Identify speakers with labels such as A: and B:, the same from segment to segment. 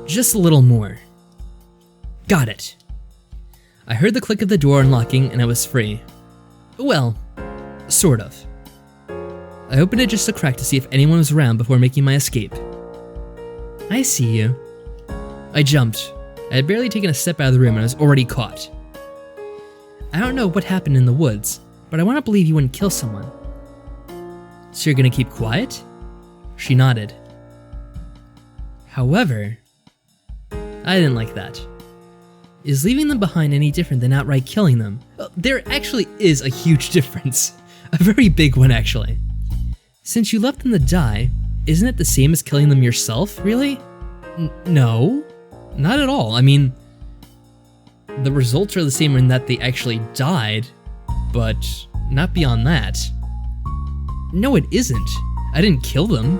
A: Just a little more. Got it. I heard the click of the door unlocking and I was free. Well, sort of. I opened it just a crack to see if anyone was around before making my escape. I see you. I jumped. I had barely taken a step out of the room and I was already caught. I don't know what happened in the woods, but I want to believe you wouldn't kill someone. So you're gonna keep quiet? She nodded. However, I didn't like that. Is leaving them behind any different than outright killing them? Well, there actually is a huge difference. A very big one, actually. Since you left them to die, isn't it the same as killing them yourself, really? No, not at all. I mean, the results are the same in that they actually died, but not beyond that. No, it isn't. I didn't kill them.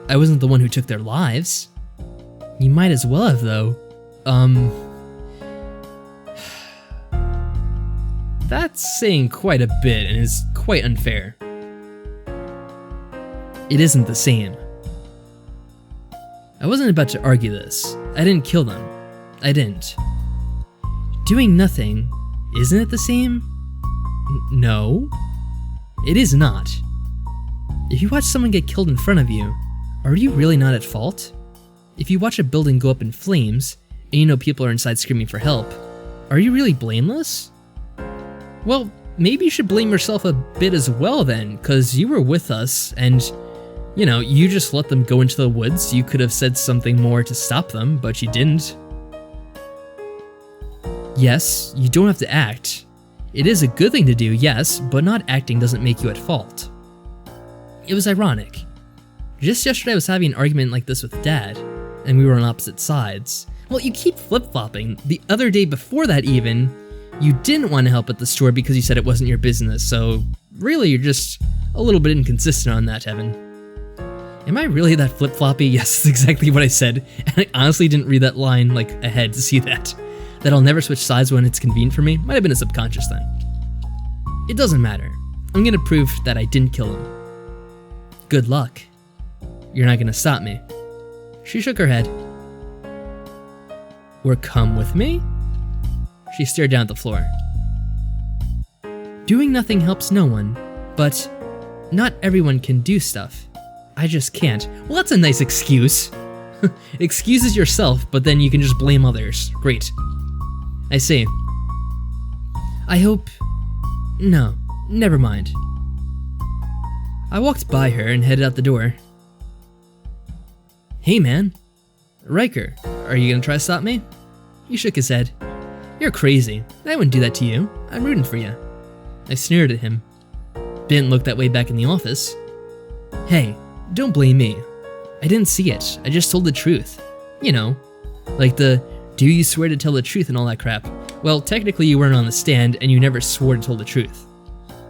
A: I wasn't the one who took their lives. You might as well have, though. That's saying quite a bit and is quite unfair. It isn't the same. I wasn't about to argue this. I didn't kill them. I didn't. Doing nothing, isn't it the same? No, it is not. If you watch someone get killed in front of you, are you really not at fault? If you watch a building go up in flames, and you know people are inside screaming for help, are you really blameless? Well, maybe you should blame yourself a bit as well then, cause you were with us, and you know, you just let them go into the woods. You could have said something more to stop them, but you didn't. Yes, you don't have to act. It is a good thing to do, yes, but not acting doesn't make you at fault. It was ironic. Just yesterday I was having an argument like this with Dad, and we were on opposite sides. Well, you keep flip-flopping. The other day before that even, you didn't want to help at the store because you said it wasn't your business, so really you're just a little bit inconsistent on that, Evan. Am I really that flip-floppy? Yes, that's exactly what I said, and I honestly didn't read that line like ahead to see that. That I'll never switch sides when it's convenient for me might have been a subconscious thing. It doesn't matter. I'm gonna prove that I didn't kill him. Good luck. You're not gonna stop me. She shook her head. Or come with me? She stared down at the floor. Doing nothing helps no one, but not everyone can do stuff. I just can't. Well, that's a nice excuse. Excuses yourself, but then you can just blame others. Great. I see. I hope... No, never mind. I walked by her and headed out the door. Hey man. Riker, are you gonna try to stop me? He shook his head. You're crazy. I wouldn't do that to you. I'm rooting for you. I sneered at him. Didn't look that way back in the office. Hey, don't blame me. I didn't see it. I just told the truth. You know, like the do you swear to tell the truth and all that crap. Well, technically you weren't on the stand and you never swore to tell the truth.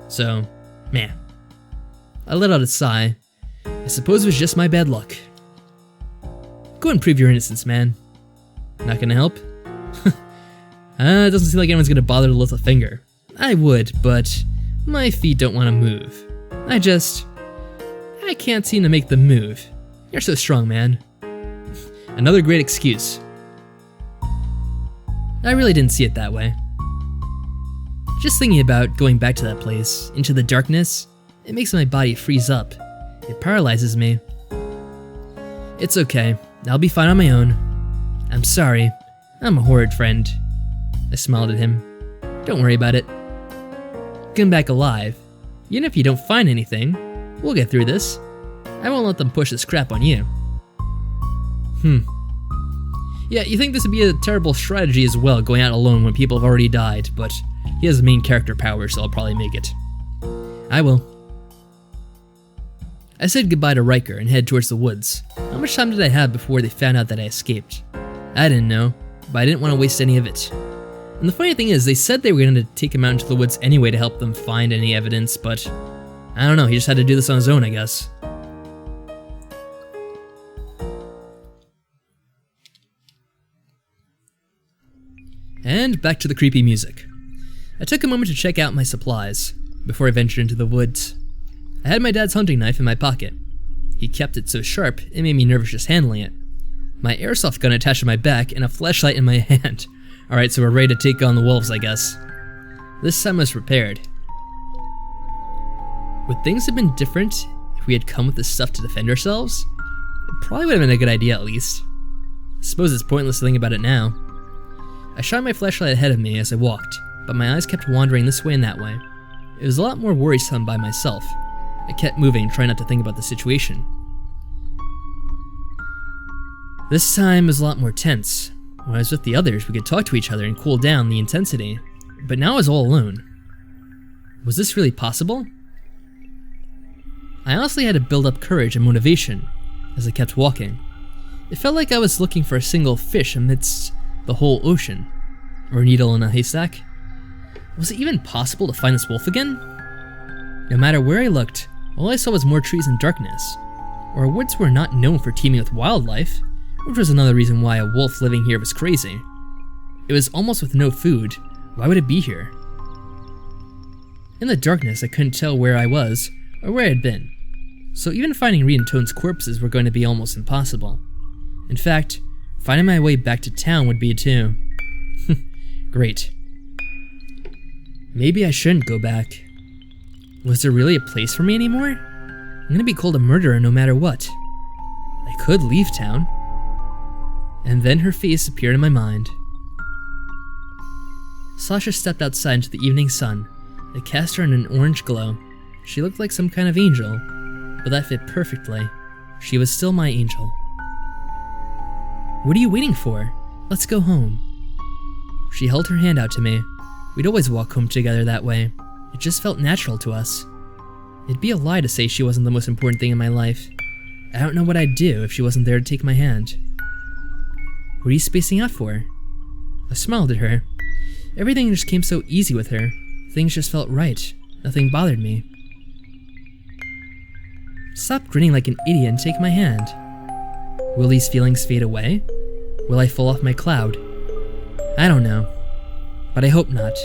A: So, man. I let out a sigh. I suppose it was just my bad luck. Go and prove your innocence, man. Not gonna help? It doesn't seem like anyone's gonna bother to lift a finger. I would, but my feet don't want to move. I can't seem to make them move. You're so strong, man. Another great excuse. I really didn't see it that way. Just thinking about going back to that place, into the darkness, it makes my body freeze up. It paralyzes me. It's okay. I'll be fine on my own. I'm sorry. I'm a horrid friend. I smiled at him. Don't worry about it. Come back alive. Even if you don't find anything, we'll get through this. I won't let them push this crap on you. Yeah, you think this would be a terrible strategy as well, going out alone when people have already died, but he has main character power, so I'll probably make it. I will. I said goodbye to Riker and headed towards the woods. How much time did I have before they found out that I escaped? I didn't know, but I didn't want to waste any of it. And the funny thing is, they said they were going to take him out into the woods anyway to help them find any evidence, but I don't know, he just had to do this on his own, I guess. And back to the creepy music. I took a moment to check out my supplies before I ventured into the woods. I had my dad's hunting knife in my pocket. He kept it so sharp, it made me nervous just handling it. my airsoft gun attached to my back, and a flashlight in my hand. Alright, so we're ready to take on the wolves, I guess. This time I was prepared. Would things have been different if we had come with this stuff to defend ourselves? It probably would have been a good idea, at least. I suppose it's pointless to think about it now. I shined my flashlight ahead of me as I walked, but my eyes kept wandering this way and that way. It was a lot more worrisome by myself. I kept moving, trying not to think about the situation. This time was a lot more tense. When I was with the others, we could talk to each other and cool down the intensity, but now I was all alone. Was this really possible? I honestly had to build up courage and motivation as I kept walking. It felt like I was looking for a single fish amidst the whole ocean, or a needle in a haystack. Was it even possible to find this wolf again? No matter where I looked, all I saw was more trees and darkness. Our woods were not known for teeming with wildlife, which was another reason why a wolf living here was crazy. It was almost with no food. Why would it be here? In the darkness, I couldn't tell where I was or where I had been, so even finding Reed and Tone's corpses were going to be almost impossible. In fact, finding my way back to town would be too. Great. Maybe I shouldn't go back. Was there really a place for me anymore? I'm gonna be called a murderer no matter what. I could leave town. And then her face appeared in my mind. Sasha stepped outside into the evening sun. It cast her in an orange glow. She looked like some kind of angel, but that fit perfectly. She was still my angel. What are you waiting for? Let's go home. She held her hand out to me. We'd always walk home together that way. It just felt natural to us. It'd be a lie to say she wasn't the most important thing in my life. I don't know what I'd do if she wasn't there to take my hand. What are you spacing out for? I smiled at her. Everything just came so easy with her. Things just felt right. Nothing bothered me. Stop grinning like an idiot and take my hand. Will these feelings fade away? Will I fall off my cloud? I don't know. But I hope not.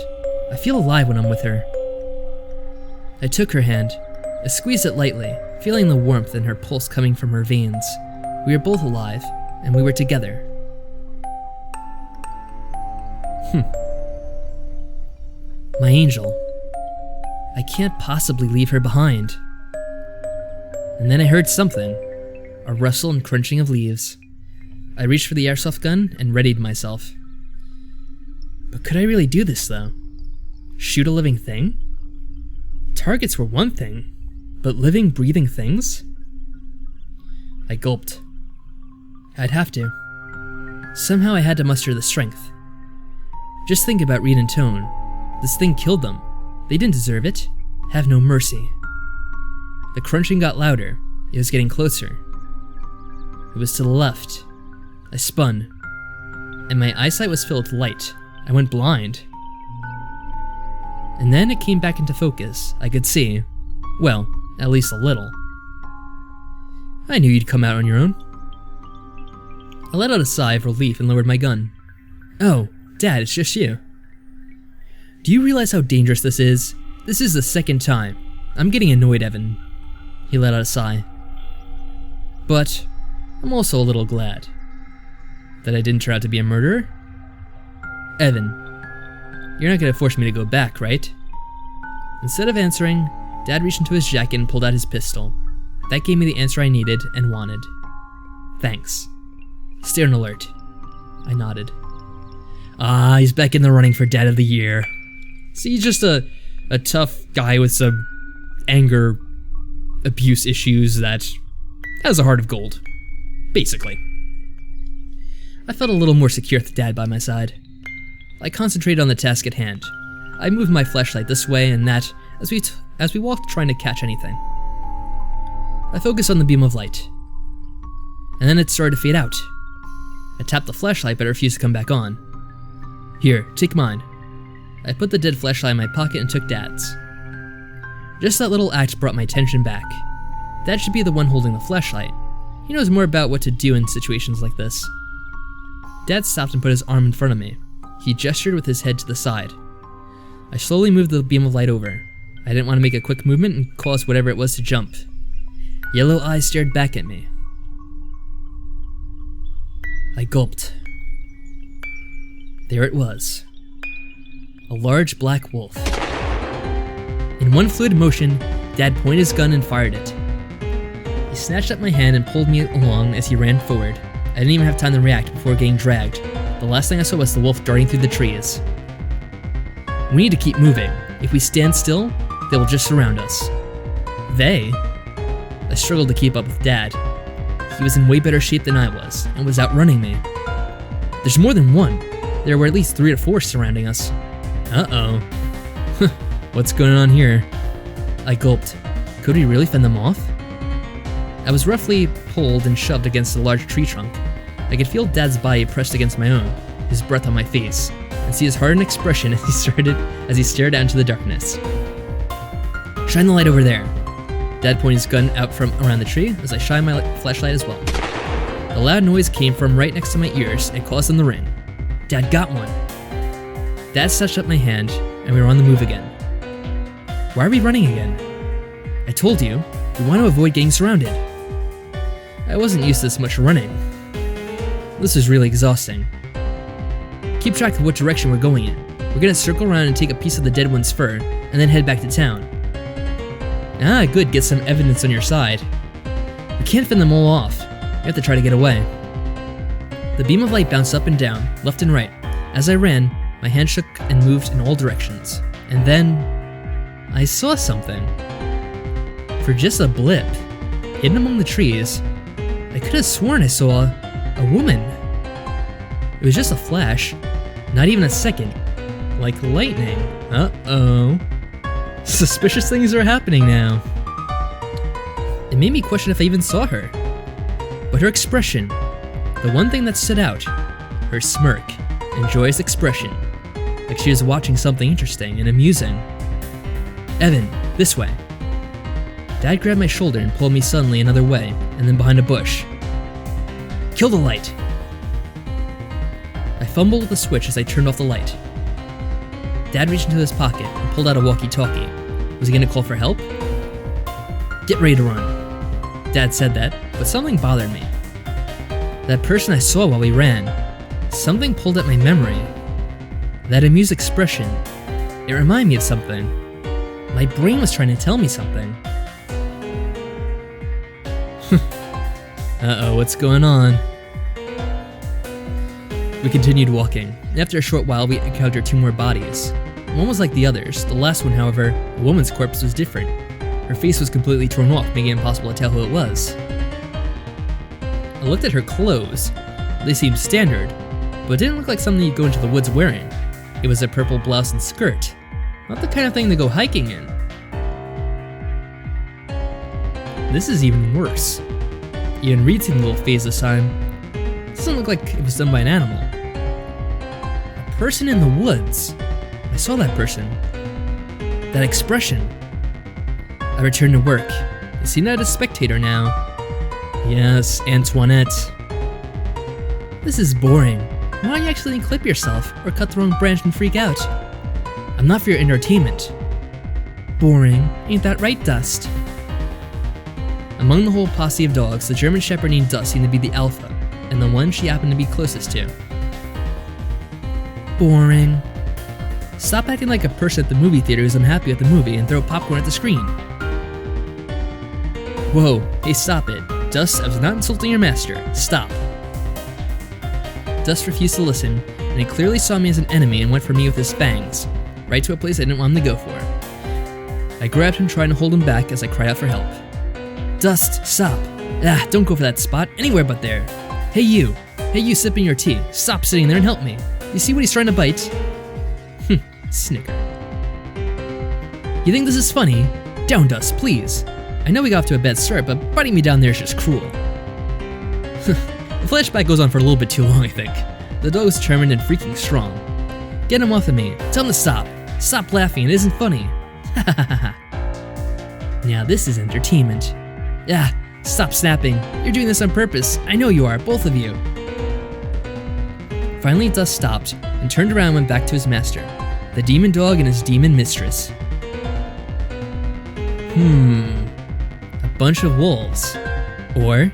A: I feel alive when I'm with her. I took her hand. I squeezed it lightly, feeling the warmth in her pulse coming from her veins. We were both alive, and we were together. My angel. I can't possibly leave her behind. And then I heard something. A rustle and crunching of leaves. I reached for the airsoft gun and readied myself. But could I really do this, though? Shoot a living thing? Targets were one thing, but living, breathing things? I gulped. I'd have to. Somehow I had to muster the strength. Just think about Reed and Tone. This thing killed them. They didn't deserve it. Have no mercy. The crunching got louder. It was getting closer. It was to the left. I spun, and my eyesight was filled with light. I went blind. And then it came back into focus. I could see. Well, at least a little. I knew you'd come out on your own. I let out a sigh of relief and lowered my gun. Oh, Dad, it's just you. Do you realize how dangerous this is? This is the second time. I'm getting annoyed, Evan. He let out a sigh. But I'm also a little glad that I didn't turn out to be a murderer. Evan, you're not gonna force me to go back, right? Instead of answering, Dad reached into his jacket and pulled out his pistol. That gave me the answer I needed and wanted. Thanks. Stay on alert. I nodded. Ah, he's back in the running for Dad of the Year. See, he's just a tough guy with some anger abuse issues that has a heart of gold. Basically. I felt a little more secure with Dad by my side. I concentrated on the task at hand. I moved my flashlight this way and that as we walked trying to catch anything. I focused on the beam of light. And then it started to fade out. I tapped the flashlight but it refused to come back on. Here, take mine. I put the dead flashlight in my pocket and took Dad's. Just that little act brought my attention back. Dad should be the one holding the flashlight. He knows more about what to do in situations like this. Dad stopped and put his arm in front of me. He gestured with his head to the side. I slowly moved the beam of light over. I didn't want to make a quick movement and cause whatever it was to jump. Yellow eyes stared back at me. I gulped. There it was. A large black wolf. In one fluid motion, Dad pointed his gun and fired it. He snatched up my hand and pulled me along as he ran forward. I didn't even have time to react before getting dragged. The last thing I saw was the wolf darting through the trees. We need to keep moving. If we stand still, they will just surround us. They? I struggled to keep up with Dad. He was in way better shape than I was, and was outrunning me. There's more than one. There were at least 3 or 4 surrounding us. Uh-oh. What's going on here? I gulped. Could we really fend them off? I was roughly pulled and shoved against a large tree trunk. I could feel Dad's body pressed against my own, his breath on my face, and see his hardened expression as he stared out into the darkness. Shine the light over there. Dad pointed his gun out from around the tree as I shined my flashlight as well. The loud noise came from right next to my ears and caused them to ring. Dad got one. Dad snatched up my hand, and we were on the move again. Why are we running again? I told you, we want to avoid getting surrounded. I wasn't used to this much running. This was really exhausting. Keep track of what direction we're going in. We're gonna circle around and take a piece of the dead one's fur, and then head back to town. Ah, good, get some evidence on your side. We can't fend them all off. We have to try to get away. The beam of light bounced up and down, left and right. As I ran, my hand shook and moved in all directions. And then, I saw something. For just a blip, hidden among the trees, I could have sworn I saw a woman. It was just a flash, not even a second. Like lightning. Uh-oh. Suspicious things are happening now. It made me question if I even saw her. But her expression, the one thing that stood out, her smirk and joyous expression, like she was watching something interesting and amusing. Evan, this way. Dad grabbed my shoulder and pulled me suddenly another way, and then behind a bush. Kill the light. I fumbled with the switch as I turned off the light. Dad reached into his pocket and pulled out a walkie-talkie. Was he gonna call for help? Get ready to run. Dad said that, but something bothered me. That person I saw while we ran, something pulled at my memory. That amused expression, it reminded me of something. My brain was trying to tell me something. Uh-oh, what's going on? We continued walking, and after a short while we encountered 2 more bodies. One was like the others. The last one, however, a woman's corpse, was different. Her face was completely torn off, making it impossible to tell who it was. I looked at her clothes. They seemed standard, but it didn't look like something you'd go into the woods wearing. It was a purple blouse and skirt. Not the kind of thing to go hiking in. This is even worse. Even Reed seemed a little phased this time. It doesn't look like it was done by an animal. A person in the woods. I saw that person. That expression. I returned to work. I seem not a spectator now. Yes, Antoinette. This is boring. Why don't you actually clip yourself or cut the wrong branch and freak out? I'm not for your entertainment. Boring, ain't that right, Dust? Among the whole posse of dogs, the German Shepherd named Dust seemed to be the alpha, and the one she happened to be closest to. Boring. Stop acting like a person at the movie theater who's unhappy with the movie and throw popcorn at the screen. Whoa, hey, stop it. Dust, I was not insulting your master. Stop. Dust refused to listen, and he clearly saw me as an enemy and went for me with his fangs, right to a place I didn't want him to go for. I grabbed him, trying to hold him back as I cried out for help. Dust, stop. Ah, don't go for that spot, anywhere but there. Hey you sipping your tea, stop sitting there and help me. You see what he's trying to bite? Snicker. You think this is funny? Down, Dust, please. I know we got off to a bad start, but biting me down there is just cruel. The flashback goes on for a little bit too long, I think. The dog was determined and freaking strong. Get him off of me. Tell him to stop. Stop laughing, it isn't funny. Now this is entertainment. Ah, stop snapping. You're doing this on purpose. I know you are, both of you. Finally, Dust stopped and turned around and went back to his master, the demon dog and his demon mistress. A bunch of wolves. Or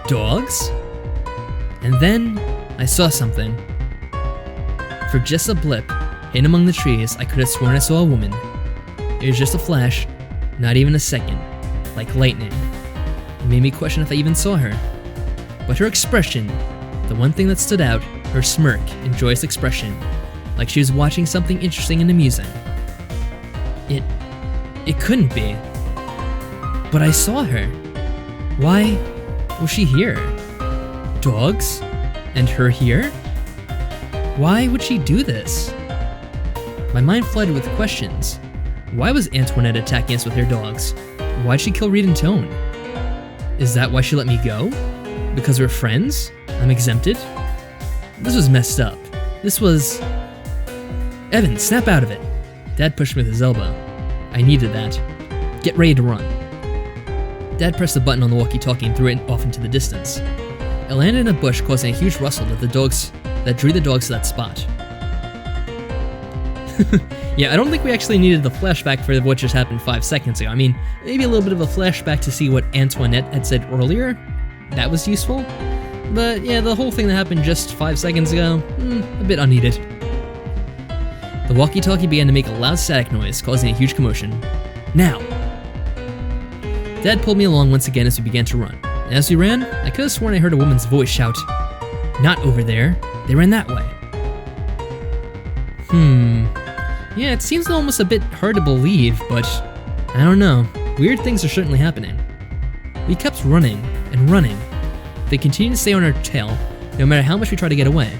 A: dogs? And then I saw something. For just a blip, hidden among the trees, I could have sworn I saw a woman. It was just a flash, not even a second, like lightning. It made me question if I even saw her. But her expression, the one thing that stood out, her smirk and joyous expression, like she was watching something interesting and amusing. It couldn't be. But I saw her. Why was she here? Dogs? And her here? Why would she do this? My mind flooded with questions. Why was Antoinette attacking us with her dogs? Why'd she kill Reed and Tone? Is that why she let me go? Because we're friends? I'm exempted? This was messed up. This was... Evan, snap out of it. Dad pushed me with his elbow. I needed that. Get ready to run. Dad pressed the button on the walkie-talkie and threw it off into the distance. It landed in a bush, causing a huge rustle that drew the dogs to that spot. Yeah, I don't think we actually needed the flashback for what just happened 5 seconds ago. I mean, maybe a little bit of a flashback to see what Antoinette had said earlier. That was useful. But yeah, the whole thing that happened just 5 seconds ago, a bit unneeded. The walkie-talkie began to make a loud static noise, causing a huge commotion. Now! Dad pulled me along once again as we began to run. And as we ran, I could have sworn I heard a woman's voice shout, "Not over there, they ran that way." Yeah, it seems almost a bit hard to believe, but I don't know. Weird things are certainly happening. We kept running and running. They continued to stay on our tail, no matter how much we tried to get away.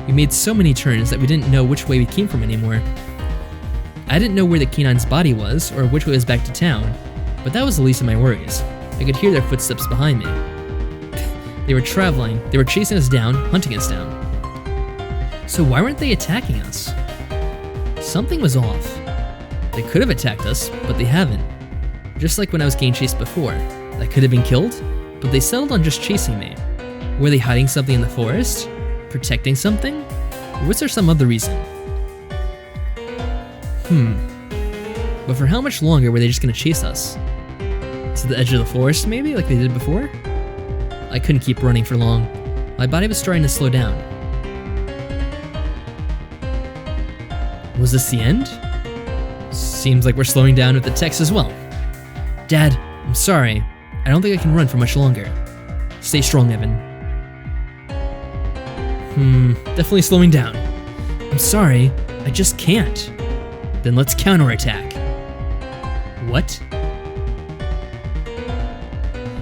A: We made so many turns that we didn't know which way we came from anymore. I didn't know where the canine's body was, or which way was back to town, but that was the least of my worries. I could hear their footsteps behind me. They were traveling, they were chasing us down, hunting us down. So why weren't they attacking us? Something was off. They could have attacked us, but they haven't. Just like when I was getting chased before. I could have been killed, but they settled on just chasing me. Were they hiding something in the forest? Protecting something? Or was there some other reason? But for how much longer were they just gonna chase us? To the edge of the forest, maybe, like they did before? I couldn't keep running for long. My body was starting to slow down. Was this the end? Seems like we're slowing down with the text as well. Dad, I'm sorry. I don't think I can run for much longer. Stay strong, Evan. Definitely slowing down. I'm sorry, I just can't. Then let's counterattack. What?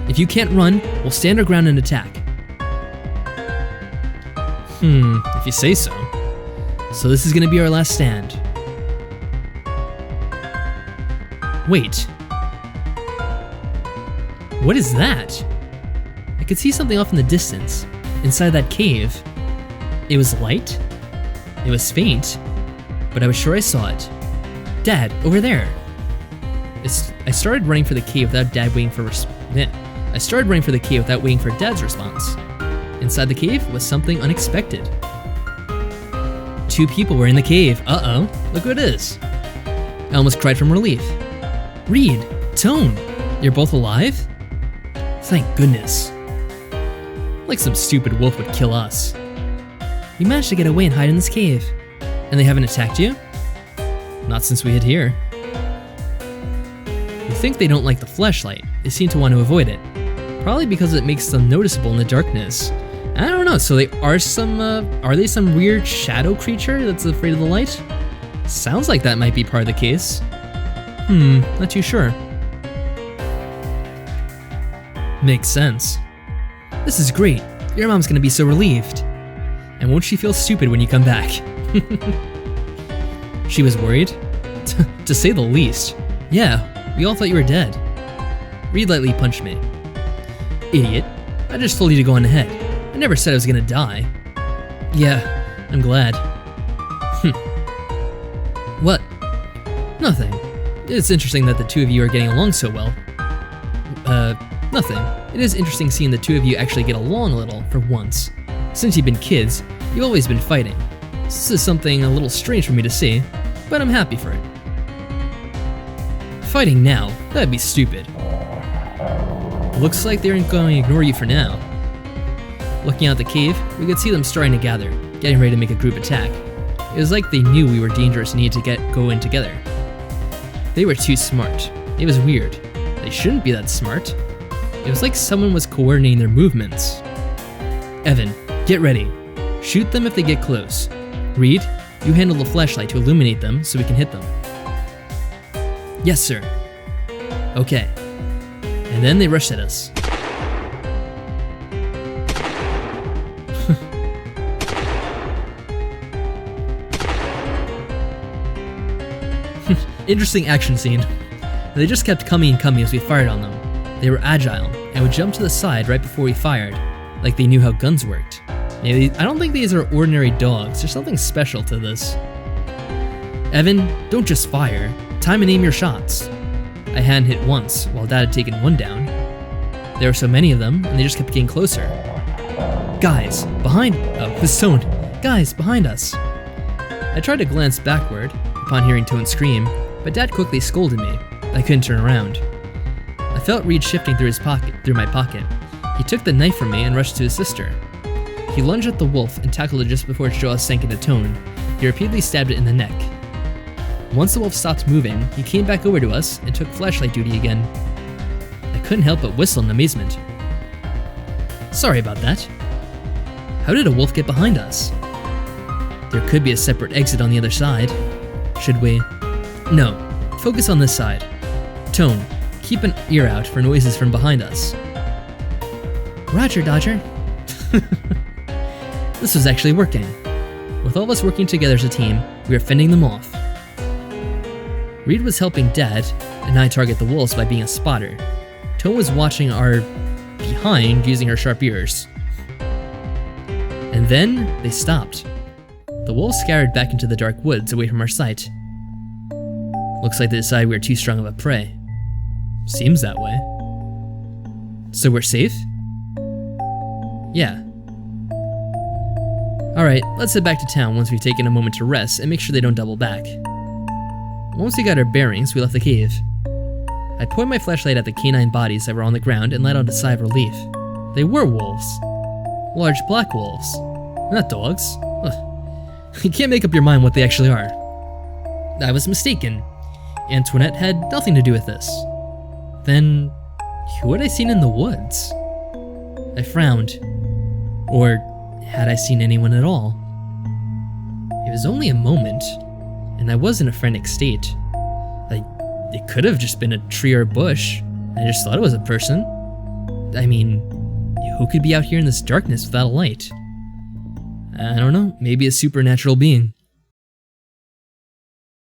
A: If you can't run, we'll stand our ground and attack. If you say so. So this is gonna be our last stand. Wait. What is that? I could see something off in the distance, inside that cave. It was light, it was faint, but I was sure I saw it. Dad, over there. I started running for the cave without Dad waiting for I started running for the cave without waiting for Dad's response. Inside the cave was something unexpected. 2 people were in the cave. Uh-oh, look who it is. I almost cried from relief. Reed, Tone, you're both alive? Thank goodness. Like some stupid wolf would kill us. You managed to get away and hide in this cave. And they haven't attacked you? Not since we hid here. You think they don't like the flashlight. They seem to want to avoid it. Probably because it makes them noticeable in the darkness. I don't know, so they are they some weird shadow creature that's afraid of the light? Sounds like that might be part of the case. Not too sure. Makes sense. This is great. Your mom's gonna be so relieved. And won't she feel stupid when you come back? She was worried? To say the least. Yeah, we all thought you were dead. Reed lightly punched me. Idiot. I just told you to go on ahead. I never said I was gonna die. Yeah, I'm glad. What? Nothing. It's interesting that the 2 of you are getting along so well. Nothing. It is interesting seeing the 2 of you actually get along a little, for once. Since you've been kids, you've always been fighting. This is something a little strange for me to see, but I'm happy for it. Fighting now? That'd be stupid. Looks like they aren't going to ignore you for now. Looking out the cave, we could see them starting to gather, getting ready to make a group attack. It was like they knew we were dangerous and needed to go in together. They were too smart. It was weird. They shouldn't be that smart. It was like someone was coordinating their movements. Evan, get ready. Shoot them if they get close. Reed, you handle the flashlight to illuminate them so we can hit them. Yes, sir. Okay. And then they rushed at us. Interesting action scene. They just kept coming and coming as we fired on them. They were agile and would jump to the side right before we fired, like they knew how guns worked. I don't think these are ordinary dogs. There's something special to this. Evan, don't just fire. Time and aim your shots. I hadn't hit once, while Dad had taken one down. There were so many of them, and they just kept getting closer. Guys, behind— oh, this Tone. Guys, behind us. I tried to glance backward upon hearing Tone scream, but Dad quickly scolded me. I couldn't turn around. I felt Reed shifting through my pocket. He took the knife from me and rushed to his sister. He lunged at the wolf and tackled it just before its jaw sank into Tone. He repeatedly stabbed it in the neck. Once the wolf stopped moving, he came back over to us and took flashlight duty again. I couldn't help but whistle in amazement. Sorry about that. How did a wolf get behind us? There could be a separate exit on the other side. Should we? No. Focus on this side. Tone, keep an ear out for noises from behind us. Roger, Dodger. This was actually working. With all of us working together as a team, we were fending them off. Reed was helping Dad, and I target the wolves by being a spotter. Tone was watching our behind using her sharp ears. And then they stopped. The wolves scattered back into the dark woods away from our sight. Looks like they decided we were too strong of a prey. Seems that way. So we're safe? Yeah. Alright, let's head back to town once we've taken a moment to rest and make sure they don't double back. Once we got our bearings, we left the cave. I pointed my flashlight at the canine bodies that were on the ground and let out a sigh of relief. They were wolves. Large black wolves. Not dogs. Ugh. You can't make up your mind what they actually are. I was mistaken. Antoinette had nothing to do with this. Then, who had I seen in the woods? I frowned. Or had I seen anyone at all? It was only a moment, and I was in a frantic state. It could have just been a tree or a bush. I just thought it was a person. I mean, who could be out here in this darkness without a light? I don't know, maybe a supernatural being.